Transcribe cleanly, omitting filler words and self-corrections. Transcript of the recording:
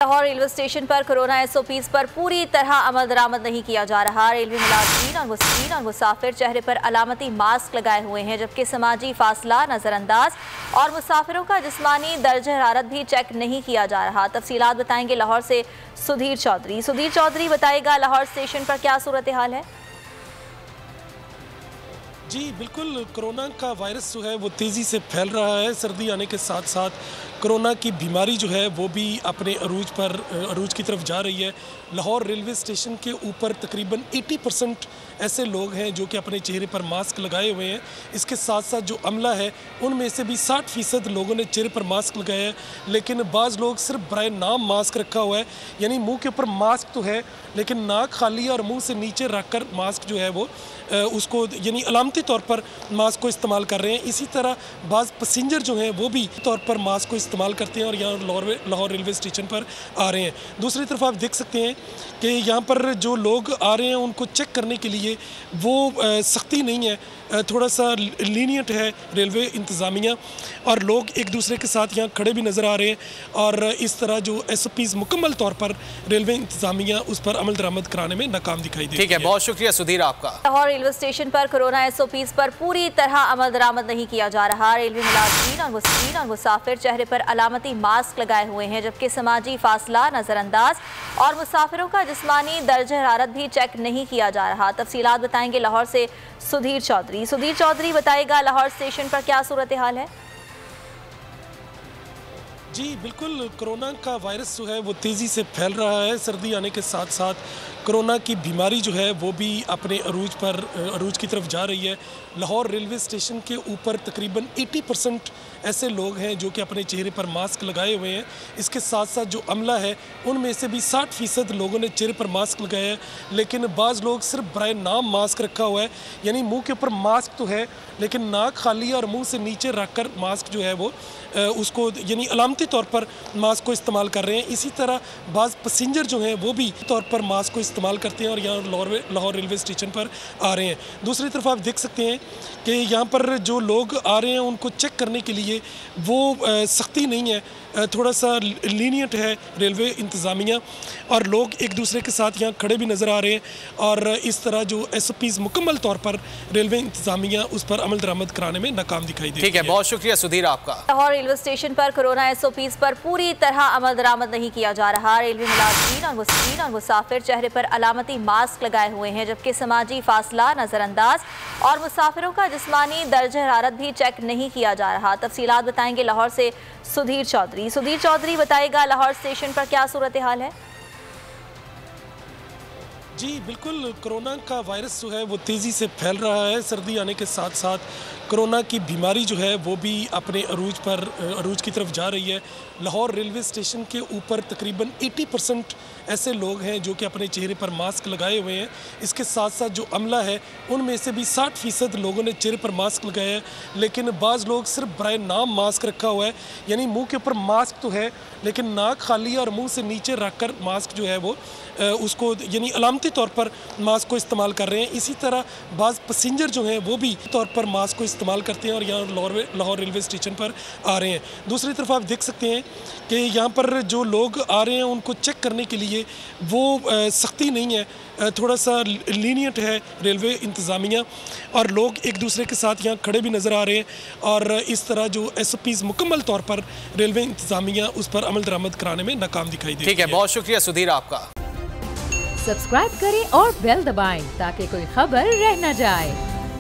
Lahore railway station पर corona SOPs पर पूरी तरह अमल दरामद नहीं किया जा रहा। रेलवे मुलाजिमीन और मुसाफिर चेहरे पर अलामती मास्क लगाए हुए हैं, जबकि समाजी फासला नजरअंदाज और मुसाफिरों का जिस्मानी दर्ज हरारत भी चेक नहीं किया जा रहा। तफसीलात बताएंगे लाहौर से सुधीर चौधरी। सुधीर चौधरी बताएगा लाहौर स्टेशन पर क्या सूरत हाल है। जी बिल्कुल, कोरोना का वायरस जो है वो तेज़ी से फैल रहा है। सर्दी आने के साथ साथ कोरोना की बीमारी जो है वो भी अपने अरूज की तरफ जा रही है। लाहौर रेलवे स्टेशन के ऊपर तकरीबन 80% ऐसे लोग हैं जो कि अपने चेहरे पर मास्क लगाए हुए हैं। इसके साथ साथ जो अमला है उनमें से भी 60% लोगों ने चेहरे पर मास्क लगाया है, लेकिन बाज़ लोग सिर्फ बराए नाम मास्क रखा हुआ है, यानी मुंह के ऊपर मास्क तो है लेकिन नाक खाली है और मुंह से नीचे रख कर मास्क जो है वो उसको यानी अलामती तौर पर मास्क को इस्तेमाल कर रहे हैं। इसी तरह बाज़ पैसेंजर जो हैं वो भी तौर पर मास्क को इस्तेमाल करते हैं और यहाँ लाहौर रेलवे स्टेशन पर आ रहे हैं। दूसरी तरफ आप देख सकते हैं कि यहाँ पर जो लोग आ रहे हैं उनको चेक करने के लिए वो सख्ती नहीं है, थोड़ा सा लीनियंट है रेलवे इंतज़ामिया, और लोग एक दूसरे के साथ यहाँ खड़े भी नज़र आ रहे हैं। और इस तरह जो एसओपीज़ मुकम्मल तौर पर रेलवे इंतज़ामिया उस पर अमल दरामद कराने में नाकाम दिखाई दे। ठीक है, बहुत शुक्रिया सुधीर आपका। लाहौर रेलवे स्टेशन पर कोरोना एसओपीज पर पूरी तरह अमल दरामद नहीं किया जा रहा। रेलवे मुलाजिमीन और मुसाफिर चेहरे पर अलामती मास्क लगाए हुए हैं, जबकि समाजी फासला नजरअंदाज और मुसाफिरों का जिस्मानी दर्ज हरारत भी चेक नहीं किया जा रहा। तफसीलात बताएंगे लाहौर से सुधीर चौधरी। सुधीर चौधरी बताएगा लाहौर स्टेशन पर क्या सूरत हाल है। जी बिल्कुल, कोरोना का वायरस जो है वो तेज़ी से फैल रहा है। सर्दी आने के साथ साथ कोरोना की बीमारी जो है वो भी अपने अरूज की तरफ जा रही है। लाहौर रेलवे स्टेशन के ऊपर तकरीबन 80% ऐसे लोग हैं जो कि अपने चेहरे पर मास्क लगाए हुए हैं। इसके साथ साथ जो अमला है उनमें से भी 60% लोगों ने चेहरे पर मास्क लगाया है, लेकिन बाज़ लोग सिर्फ बराए नाम मास्क रखा हुआ है, यानी मुंह के ऊपर मास्क तो है लेकिन नाक खाली है और मुंह से नीचे रख कर मास्क जो है वो उसको यानी अलामती तौर पर मास्क को इस्तेमाल कर रहे हैं। इसी तरह बाज़ पैसेंजर जो हैं वो भी तौर पर मास्क को इस्तेमाल करते हैं और यहाँ लाहौर रेलवे स्टेशन पर आ रहे हैं। दूसरी तरफ आप देख सकते हैं कि यहाँ पर जो लोग आ रहे हैं उनको चेक करने के लिए वो सख्ती नहीं है, थोड़ा सा लीनियंट है रेलवे इंतज़ामिया, और लोग एक दूसरे के साथ यहाँ खड़े भी नज़र आ रहे हैं। और इस तरह जो एसओपीज़ मुकम्मल तौर पर रेलवे इंतज़ामिया उस पर अमल दरामद कराने में नाकाम दिखाई दे। ठीक है, बहुत शुक्रिया सुधीर आपका। लाहौर रेलवे स्टेशन पर कोरोना एसओपीज पर पूरी तरह अमल दरामद नहीं किया जा रहा। रेलवे मुलाजिमीन और मुसाफिर चेहरे पर अलामती मास्क लगाए हुए हैं, जबकि समाजी फासला नजरअंदाज और मुसाफिरों का जिस्मानी दर्ज हरारत भी चेक नहीं किया जा रहा। तफसीलात बताएंगे लाहौर से सुधीर चौधरी। सुधीर चौधरी बताएगा लाहौर स्टेशन पर क्या सूरत हाल है। जी बिल्कुल, कोरोना का वायरस जो है वो तेज़ी से फैल रहा है। सर्दी आने के साथ साथ कोरोना की बीमारी जो है वो भी अपने अरूज की तरफ जा रही है। लाहौर रेलवे स्टेशन के ऊपर तकरीबन 80% ऐसे लोग हैं जो कि अपने चेहरे पर मास्क लगाए हुए हैं। इसके साथ साथ जो अमला है उनमें से भी 60% लोगों ने चेहरे पर मास्क लगाया है, लेकिन बाज़ लोग सिर्फ बराए नाम मास्क रखा हुआ है, यानी मुंह के ऊपर मास्क तो है लेकिन नाक खाली है और मुंह से नीचे रख कर मास्क जो है वो उसको यानी अलामती तौर पर मास्क को इस्तेमाल कर रहे हैं। इसी तरह बाज़ पैसेंजर जो हैं वो भी तौर पर मास्क को इस्तेमाल करते हैं और यहाँ लाहौर रेलवे स्टेशन पर आ रहे हैं। दूसरी तरफ आप देख सकते हैं कि यहाँ पर जो लोग आ रहे हैं उनको चेक करने के लिए वो सख्ती नहीं है, थोड़ा सा लीनियंट है रेलवे इंतज़ामिया, और लोग एक दूसरे के साथ यहाँ खड़े भी नज़र आ रहे हैं। और इस तरह जो एसओपीज़ मुकम्मल तौर पर रेलवे इंतज़ामिया उस पर अमल दरामद कराने में नाकाम दिखाई दे। ठीक है, बहुत शुक्रिया सुधीर आपका। सब्सक्राइब करें और बेल दबाएं ताकि कोई खबर रह न जाए।